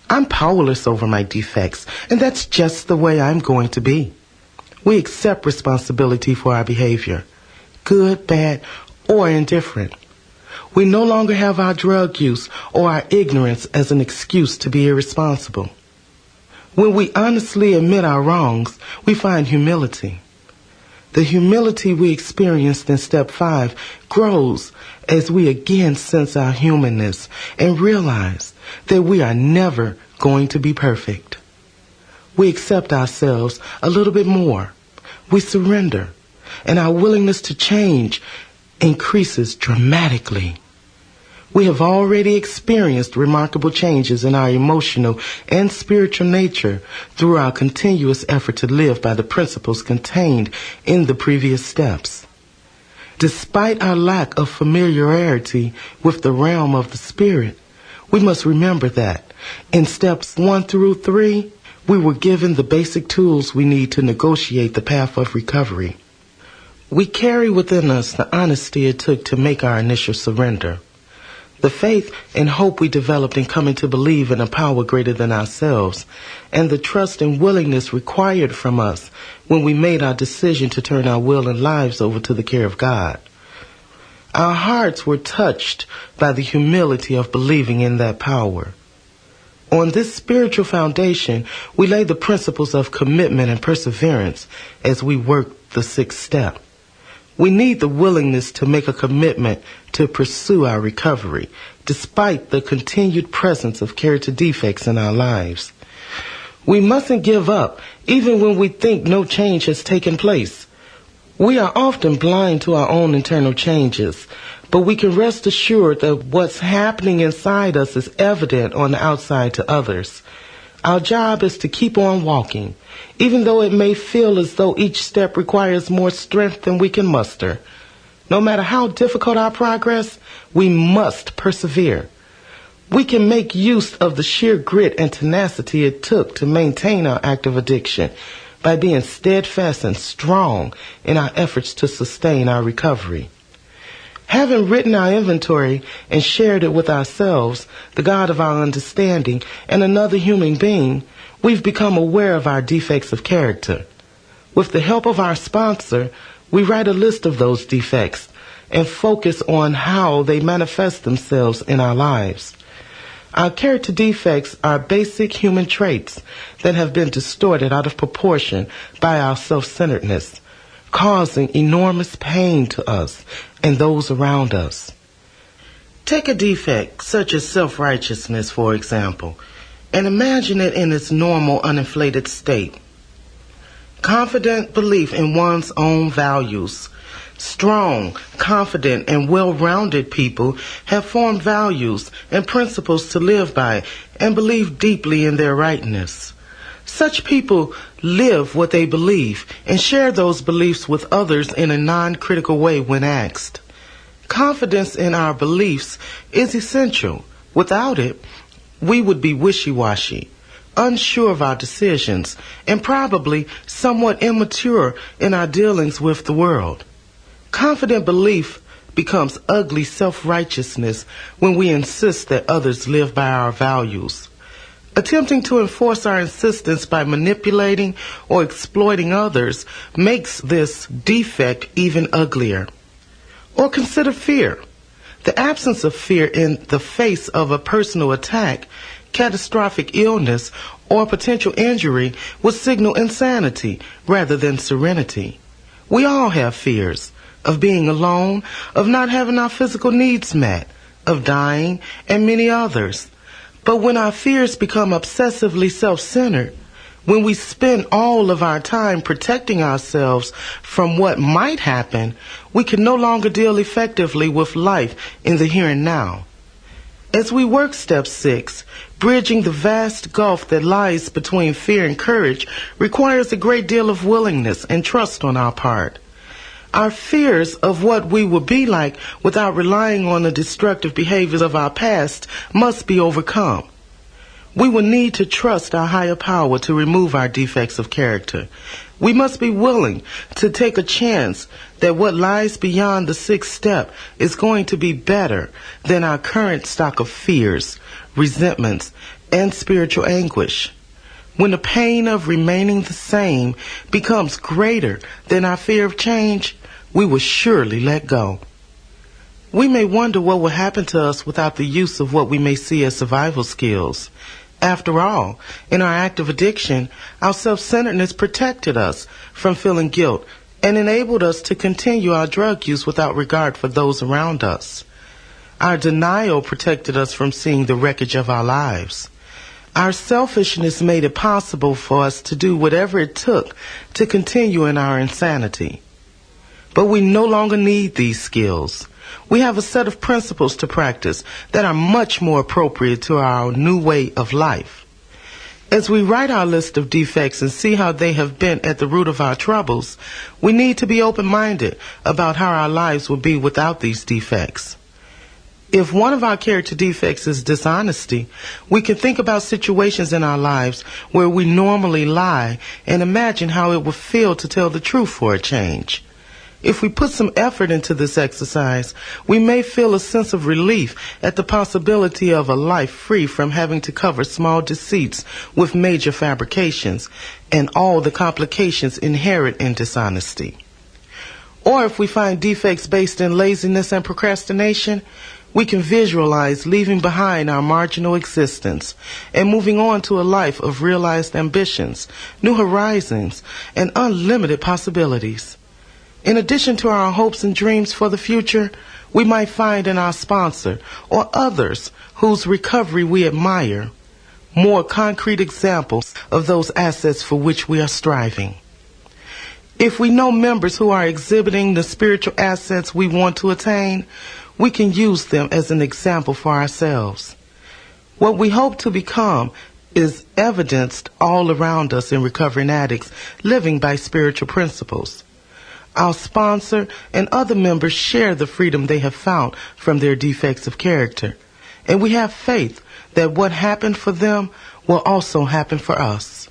I'm powerless over my defects, and that's just the way I'm going to be. We accept responsibility for our behavior, good, bad, or indifferent. We no longer have our drug use or our ignorance as an excuse to be irresponsible. When we honestly admit our wrongs, we find humility. The humility we experienced in step 5 grows as we again sense our humanness and realize that we are never going to be perfect. We accept ourselves a little bit more. We surrender, and our willingness to change increases dramatically. We have already experienced remarkable changes in our emotional and spiritual nature through our continuous effort to live by the principles contained in the previous steps. Despite our lack of familiarity with the realm of the spirit, we must remember that in steps 1 through 3, we were given the basic tools we need to negotiate the path of recovery. We carry within us the honesty it took to make our initial surrender, the faith and hope we developed in coming to believe in a power greater than ourselves, and the trust and willingness required from us when we made our decision to turn our will and lives over to the care of God. Our hearts were touched by the humility of believing in that power. On this spiritual foundation, we lay the principles of commitment and perseverance as we work the 6th step. We need the willingness to make a commitment to pursue our recovery, despite the continued presence of character defects in our lives. We mustn't give up, even when we think no change has taken place. We are often blind to our own internal changes, but we can rest assured that what's happening inside us is evident on the outside to others. Our job is to keep on walking, even though it may feel as though each step requires more strength than we can muster. No matter how difficult our progress, we must persevere. We can make use of the sheer grit and tenacity it took to maintain our active addiction by being steadfast and strong in our efforts to sustain our recovery. Having written our inventory and shared it with ourselves, the God of our understanding, and another human being, we've become aware of our defects of character. With the help of our sponsor, we write a list of those defects and focus on how they manifest themselves in our lives. Our character defects are basic human traits that have been distorted out of proportion by our self-centeredness, causing enormous pain to us and those around us. Take a defect such as self-righteousness, for example, and imagine it in its normal, uninflated state. Confident belief in one's own values. Strong, confident, and well-rounded people have formed values and principles to live by and believe deeply in their rightness. Such people live what they believe and share those beliefs with others in a non-critical way when asked. Confidence in our beliefs is essential. Without it, we would be wishy-washy, unsure of our decisions, and probably somewhat immature in our dealings with the world. Confident belief becomes ugly self-righteousness when we insist that others live by our values. Attempting to enforce our insistence by manipulating or exploiting others makes this defect even uglier. Or consider fear. The absence of fear in the face of a personal attack, catastrophic illness, or potential injury would signal insanity rather than serenity. We all have fears of being alone, of not having our physical needs met, of dying, and many others. But when our fears become obsessively self-centered, when we spend all of our time protecting ourselves from what might happen, we can no longer deal effectively with life in the here and now. As we work step 6, bridging the vast gulf that lies between fear and courage requires a great deal of willingness and trust on our part. Our fears of what we will be like without relying on the destructive behaviors of our past must be overcome. We will need to trust our higher power to remove our defects of character. We must be willing to take a chance that what lies beyond the 6th step is going to be better than our current stock of fears, resentments, and spiritual anguish. When the pain of remaining the same becomes greater than our fear of change, we will surely let go. We may wonder what will happen to us without the use of what we may see as survival skills. After all, in our act of addiction, our self-centeredness protected us from feeling guilt and enabled us to continue our drug use without regard for those around us. Our denial protected us from seeing the wreckage of our lives. Our selfishness made it possible for us to do whatever it took to continue in our insanity. But we no longer need these skills. We have a set of principles to practice that are much more appropriate to our new way of life. As we write our list of defects and see how they have been at the root of our troubles, we need to be open-minded about how our lives would be without these defects. If one of our character defects is dishonesty, we can think about situations in our lives where we normally lie and imagine how it would feel to tell the truth for a change. If we put some effort into this exercise, we may feel a sense of relief at the possibility of a life free from having to cover small deceits with major fabrications and all the complications inherent in dishonesty. Or if we find defects based in laziness and procrastination, we can visualize leaving behind our marginal existence and moving on to a life of realized ambitions, new horizons, and unlimited possibilities. In addition to our hopes and dreams for the future, we might find in our sponsor or others whose recovery we admire more concrete examples of those assets for which we are striving. If we know members who are exhibiting the spiritual assets we want to attain, we can use them as an example for ourselves. What we hope to become is evidenced all around us in recovering addicts living by spiritual principles. Our sponsor and other members share the freedom they have found from their defects of character, and we have faith that what happened for them will also happen for us.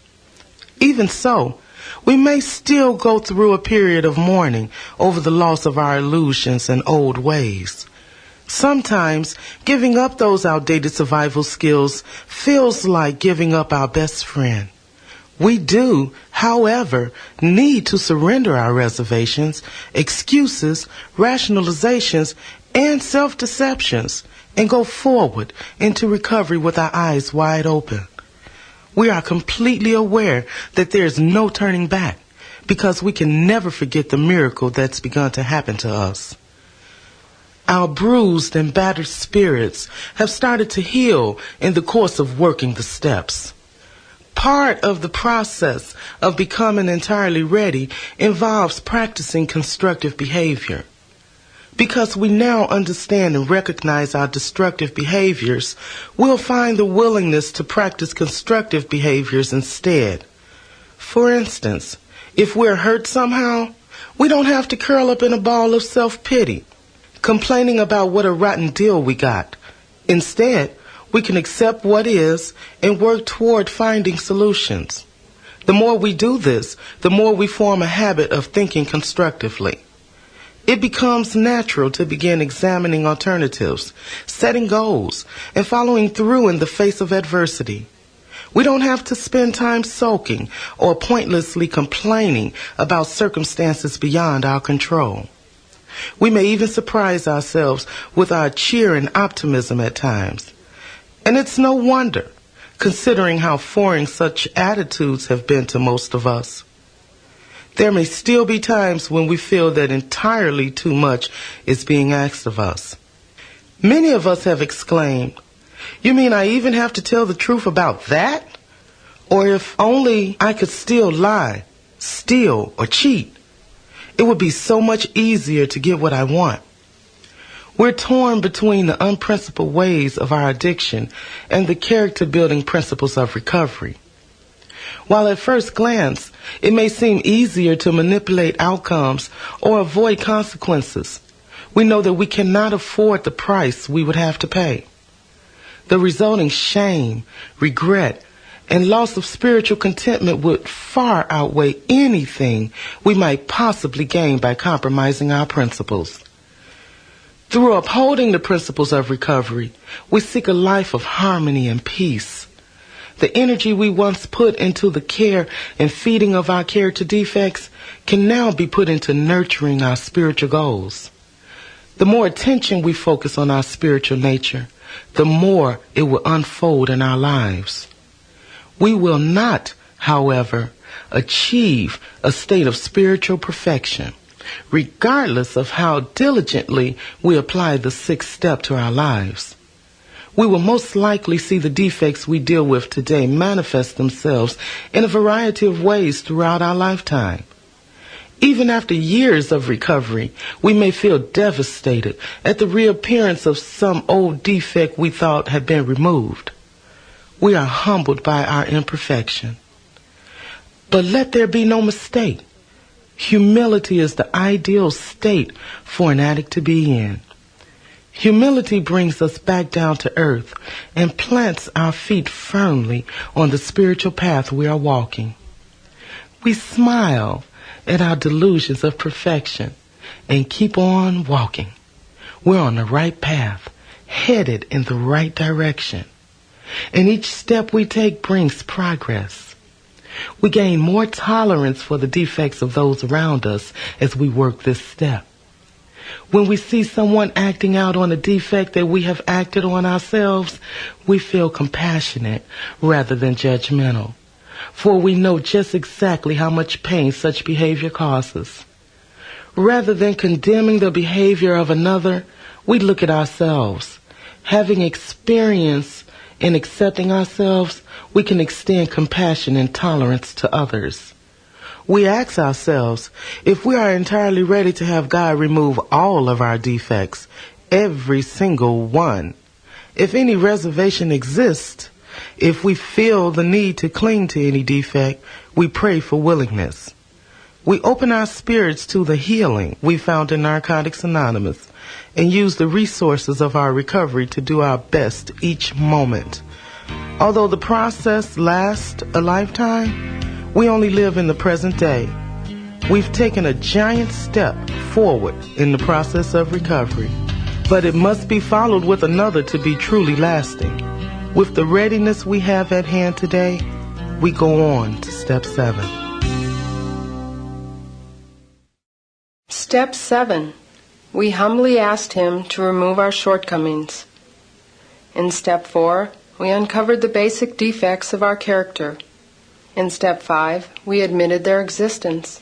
Even so, we may still go through a period of mourning over the loss of our illusions and old ways. Sometimes giving up those outdated survival skills feels like giving up our best friend. We do, however, need to surrender our reservations, excuses, rationalizations, and self-deceptions and go forward into recovery with our eyes wide open. We are completely aware that there is no turning back because we can never forget the miracle that's begun to happen to us. Our bruised and battered spirits have started to heal in the course of working the steps. Part of the process of becoming entirely ready involves practicing constructive behavior. Because we now understand and recognize our destructive behaviors, we'll find the willingness to practice constructive behaviors instead. For instance, if we're hurt somehow, we don't have to curl up in a ball of self-pity, complaining about what a rotten deal we got. Instead, we can accept what is and work toward finding solutions. The more we do this, the more we form a habit of thinking constructively. It becomes natural to begin examining alternatives, setting goals, and following through in the face of adversity. We don't have to spend time sulking or pointlessly complaining about circumstances beyond our control. We may even surprise ourselves with our cheer and optimism at times. And it's no wonder, considering how foreign such attitudes have been to most of us. There may still be times when we feel that entirely too much is being asked of us. Many of us have exclaimed, You mean I even have to tell the truth about that? Or if only I could still lie, steal, or cheat, it would be so much easier to get what I want. We're torn between the unprincipled ways of our addiction and the character-building principles of recovery. While at first glance, it may seem easier to manipulate outcomes or avoid consequences, we know that we cannot afford the price we would have to pay. The resulting shame, regret, and loss of spiritual contentment would far outweigh anything we might possibly gain by compromising our principles. Through upholding the principles of recovery, we seek a life of harmony and peace. The energy we once put into the care and feeding of our character defects can now be put into nurturing our spiritual goals. The more attention we focus on our spiritual nature, the more it will unfold in our lives. We will not, however, achieve a state of spiritual perfection, regardless of how diligently we apply the sixth step to our lives. We will most likely see the defects we deal with today manifest themselves in a variety of ways throughout our lifetime. Even after years of recovery, we may feel devastated at the reappearance of some old defect we thought had been removed. We are humbled by our imperfection. But let there be no mistake. Humility is the ideal state for an addict to be in. Humility brings us back down to earth and plants our feet firmly on the spiritual path we are walking. We smile at our delusions of perfection and keep on walking. We're on the right path, headed in the right direction. And each step we take brings progress. We gain more tolerance for the defects of those around us as we work this step. When we see someone acting out on a defect that we have acted on ourselves, we feel compassionate rather than judgmental, for we know just exactly how much pain such behavior causes. Rather than condemning the behavior of another, we look at ourselves. Having experience in accepting ourselves, we can extend compassion and tolerance to others. We ask ourselves if we are entirely ready to have God remove all of our defects, every single one. If any reservation exists, if we feel the need to cling to any defect, we pray for willingness. We open our spirits to the healing we found in Narcotics Anonymous and use the resources of our recovery to do our best each moment. Although the process lasts a lifetime, we only live in the present day. We've taken a giant step forward in the process of recovery, but it must be followed with another to be truly lasting. With the readiness we have at hand today, we go on to Step 7. Step 7. We humbly asked Him to remove our shortcomings. In Step 4, we uncovered the basic defects of our character. In Step 5, we admitted their existence.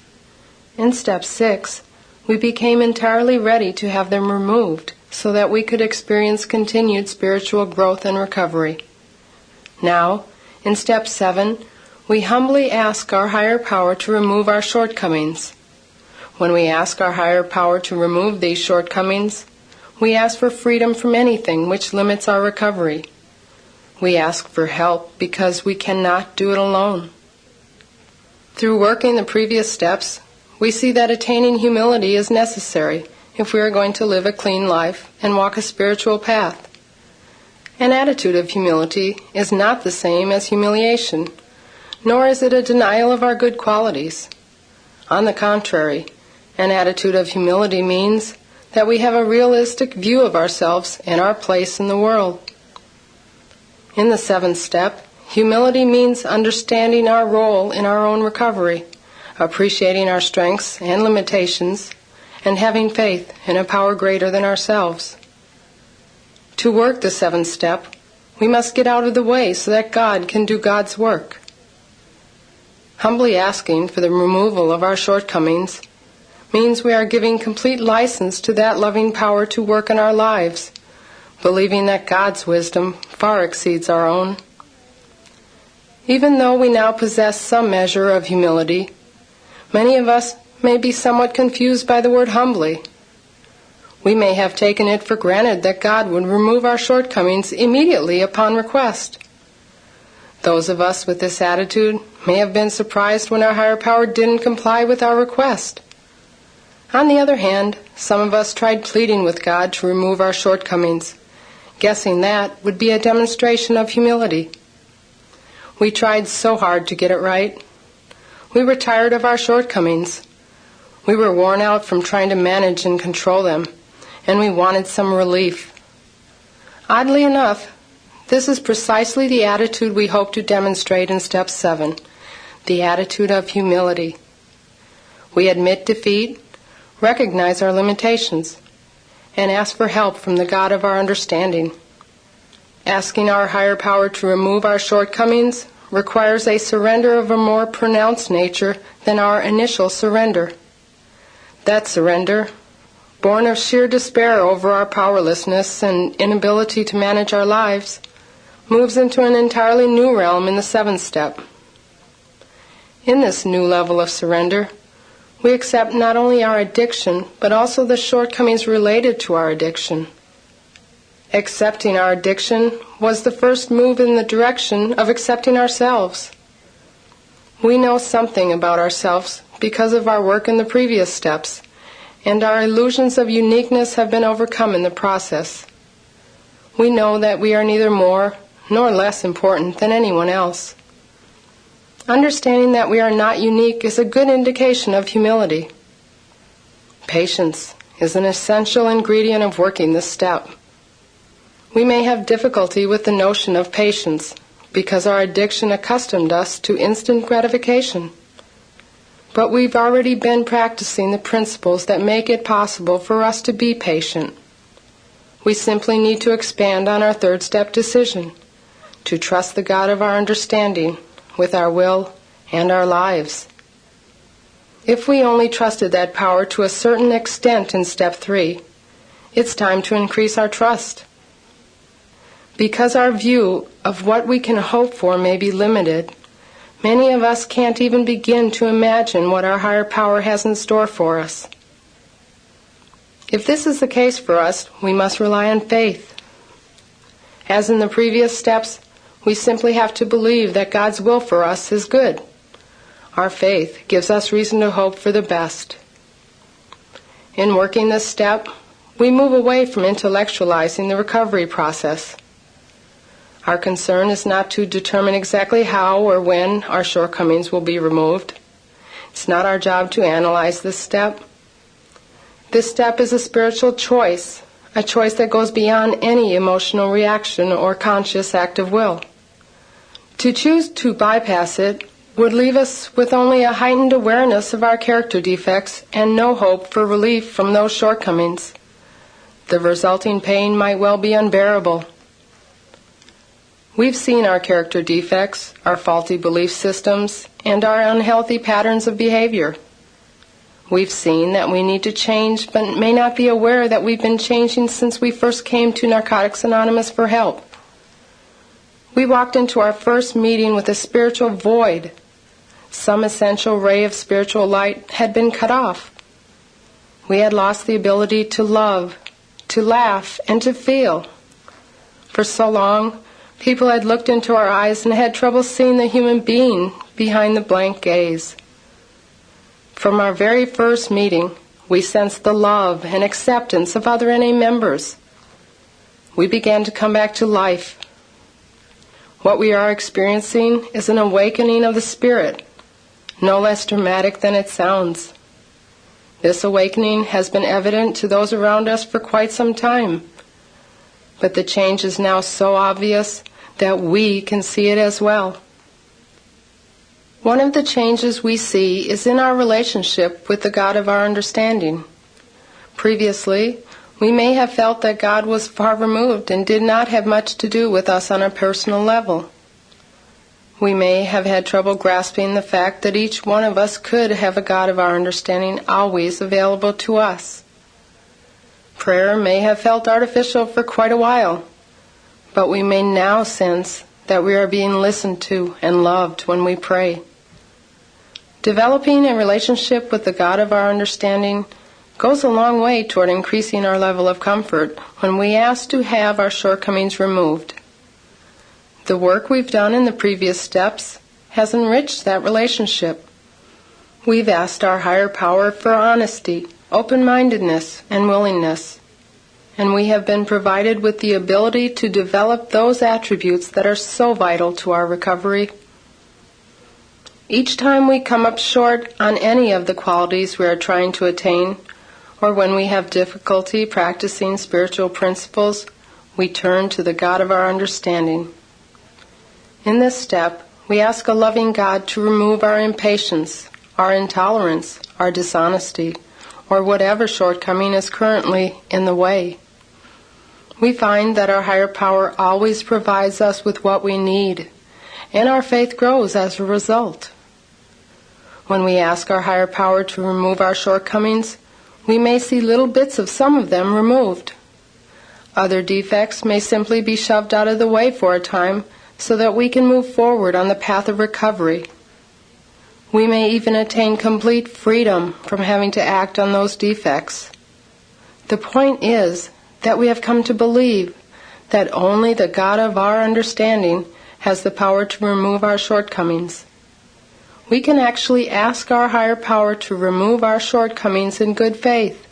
In Step 6, we became entirely ready to have them removed so that we could experience continued spiritual growth and recovery. Now, in Step 7, we humbly ask our higher power to remove our shortcomings. When we ask our higher power to remove these shortcomings, we ask for freedom from anything which limits our recovery. We ask for help because we cannot do it alone. Through working the previous steps, we see that attaining humility is necessary if we are going to live a clean life and walk a spiritual path. An attitude of humility is not the same as humiliation, nor is it a denial of our good qualities. On the contrary, an attitude of humility means that we have a realistic view of ourselves and our place in the world. In the seventh step, humility means understanding our role in our own recovery, appreciating our strengths and limitations, and having faith in a power greater than ourselves. To work the seventh step, we must get out of the way so that God can do God's work. Humbly asking for the removal of our shortcomings means we are giving complete license to that loving power to work in our lives, believing that God's wisdom far exceeds our own. Even though we now possess some measure of humility, many of us may be somewhat confused by the word humbly. We may have taken it for granted that God would remove our shortcomings immediately upon request. Those of us with this attitude may have been surprised when our higher power didn't comply with our request. On the other hand, some of us tried pleading with God to remove our shortcomings, guessing that would be a demonstration of humility. We tried so hard to get it right. We were tired of our shortcomings. We were worn out from trying to manage and control them, and we wanted some relief. Oddly enough, this is precisely the attitude we hope to demonstrate in Step 7, the attitude of humility. We admit defeat, recognize our limitations, and ask for help from the God of our understanding. Asking our higher power to remove our shortcomings requires a surrender of a more pronounced nature than our initial surrender. That surrender, born of sheer despair over our powerlessness and inability to manage our lives, moves into an entirely new realm in the 7th step. In this new level of surrender, we accept not only our addiction, but also the shortcomings related to our addiction. Accepting our addiction was the first move in the direction of accepting ourselves. We know something about ourselves because of our work in the previous steps, and our illusions of uniqueness have been overcome in the process. We know that we are neither more nor less important than anyone else. Understanding that we are not unique is a good indication of humility. Patience is an essential ingredient of working this step. We may have difficulty with the notion of patience because our addiction accustomed us to instant gratification. But we've already been practicing the principles that make it possible for us to be patient. We simply need to expand on our 3rd step decision, to trust the God of our understanding with our will and our lives. If we only trusted that power to a certain extent in Step 3, it's time to increase our trust. Because our view of what we can hope for may be limited, many of us can't even begin to imagine what our higher power has in store for us. If this is the case for us, we must rely on faith. As in the previous steps, we simply have to believe that God's will for us is good. Our faith gives us reason to hope for the best. In working this step, we move away from intellectualizing the recovery process. Our concern is not to determine exactly how or when our shortcomings will be removed. It's not our job to analyze this step. This step is a spiritual choice, a choice that goes beyond any emotional reaction or conscious act of will. To choose to bypass it would leave us with only a heightened awareness of our character defects and no hope for relief from those shortcomings. The resulting pain might well be unbearable. We've seen our character defects, our faulty belief systems, and our unhealthy patterns of behavior. We've seen that we need to change, but may not be aware that we've been changing since we first came to Narcotics Anonymous for help. We walked into our first meeting with a spiritual void. Some essential ray of spiritual light had been cut off. We had lost the ability to love, to laugh, and to feel. For so long, people had looked into our eyes and had trouble seeing the human being behind the blank gaze. From our very first meeting, we sensed the love and acceptance of other NA members. We began to come back to life. What we are experiencing is an awakening of the spirit, no less dramatic than it sounds. This awakening has been evident to those around us for quite some time, but the change is now so obvious that we can see it as well. One of the changes we see is in our relationship with the God of our understanding. Previously, we may have felt that God was far removed and did not have much to do with us on a personal level. We may have had trouble grasping the fact that each one of us could have a God of our understanding always available to us. Prayer may have felt artificial for quite a while, but we may now sense that we are being listened to and loved when we pray. Developing a relationship with the God of our understanding goes a long way toward increasing our level of comfort when we ask to have our shortcomings removed. The work we've done in the previous steps has enriched that relationship. We've asked our higher power for honesty, open-mindedness, and willingness, and we have been provided with the ability to develop those attributes that are so vital to our recovery. Each time we come up short on any of the qualities we are trying to attain, or when we have difficulty practicing spiritual principles, we turn to the God of our understanding. In this step, we ask a loving God to remove our impatience, our intolerance, our dishonesty, or whatever shortcoming is currently in the way. We find that our higher power always provides us with what we need, and our faith grows as a result. When we ask our higher power to remove our shortcomings, we may see little bits of some of them removed. Other defects may simply be shoved out of the way for a time so that we can move forward on the path of recovery. We may even attain complete freedom from having to act on those defects. The point is that we have come to believe that only the God of our understanding has the power to remove our shortcomings. We can actually ask our higher power to remove our shortcomings in good faith,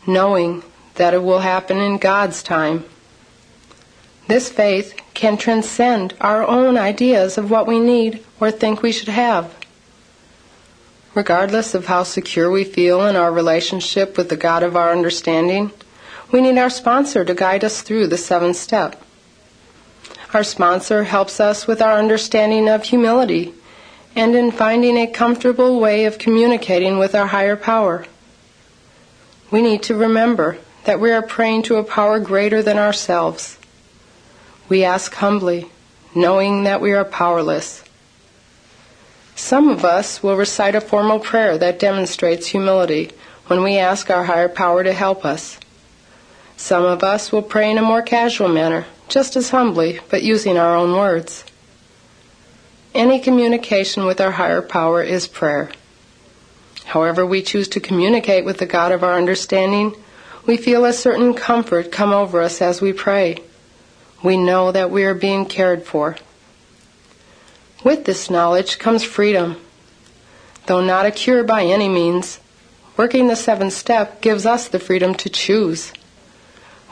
knowing that it will happen in God's time. This faith can transcend our own ideas of what we need or think we should have. Regardless of how secure we feel in our relationship with the God of our understanding, we need our sponsor to guide us through the seventh step. Our sponsor helps us with our understanding of humility and in finding a comfortable way of communicating with our higher power. We need to remember that we are praying to a power greater than ourselves. We ask humbly, knowing that we are powerless. Some of us will recite a formal prayer that demonstrates humility when we ask our higher power to help us. Some of us will pray in a more casual manner, just as humbly, but using our own words. Any communication with our higher power is prayer. However we choose to communicate with the God of our understanding, we feel a certain comfort come over us as we pray. We know that we are being cared for. With this knowledge comes freedom. Though not a cure by any means, working the seventh step gives us the freedom to choose.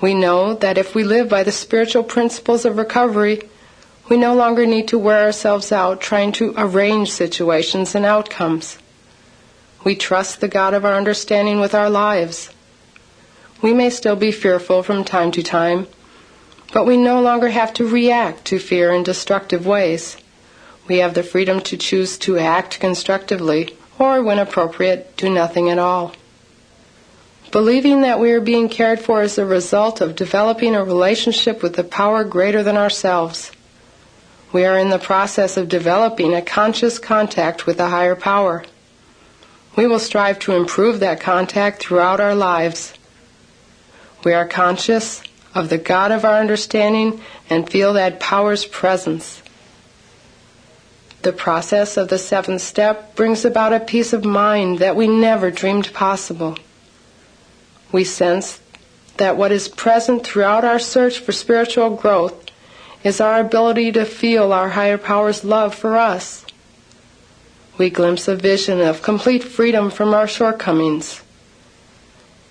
We know that if we live by the spiritual principles of recovery, we no longer need to wear ourselves out trying to arrange situations and outcomes. We trust the God of our understanding with our lives. We may still be fearful from time to time, but we no longer have to react to fear in destructive ways. We have the freedom to choose to act constructively, or, when appropriate, do nothing at all. Believing that we are being cared for is a result of developing a relationship with a power greater than ourselves. We are in the process of developing a conscious contact with a higher power. We will strive to improve that contact throughout our lives. We are conscious of the God of our understanding and feel that power's presence. The process of the seventh step brings about a peace of mind that we never dreamed possible. We sense that what is present throughout our search for spiritual growth is our ability to feel our higher power's love for us. We glimpse a vision of complete freedom from our shortcomings.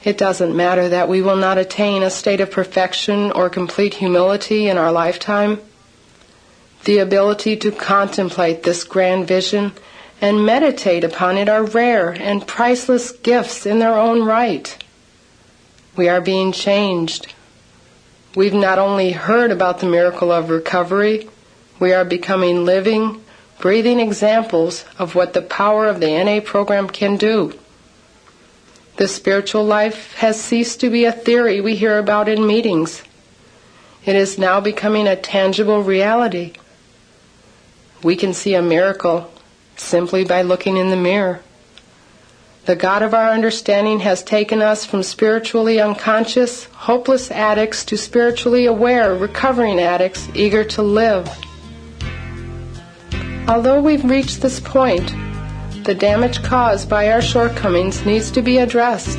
It doesn't matter that we will not attain a state of perfection or complete humility in our lifetime. The ability to contemplate this grand vision and meditate upon it are rare and priceless gifts in their own right. We are being changed. We've not only heard about the miracle of recovery, we are becoming living, breathing examples of what the power of the NA program can do. The spiritual life has ceased to be a theory we hear about in meetings. It is now becoming a tangible reality. We can see a miracle simply by looking in the mirror. The God of our understanding has taken us from spiritually unconscious, hopeless addicts to spiritually aware, recovering addicts eager to live. Although we've reached this point, the damage caused by our shortcomings needs to be addressed.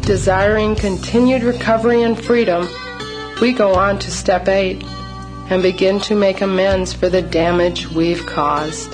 Desiring continued recovery and freedom, we go on to step 8 and begin to make amends for the damage we've caused.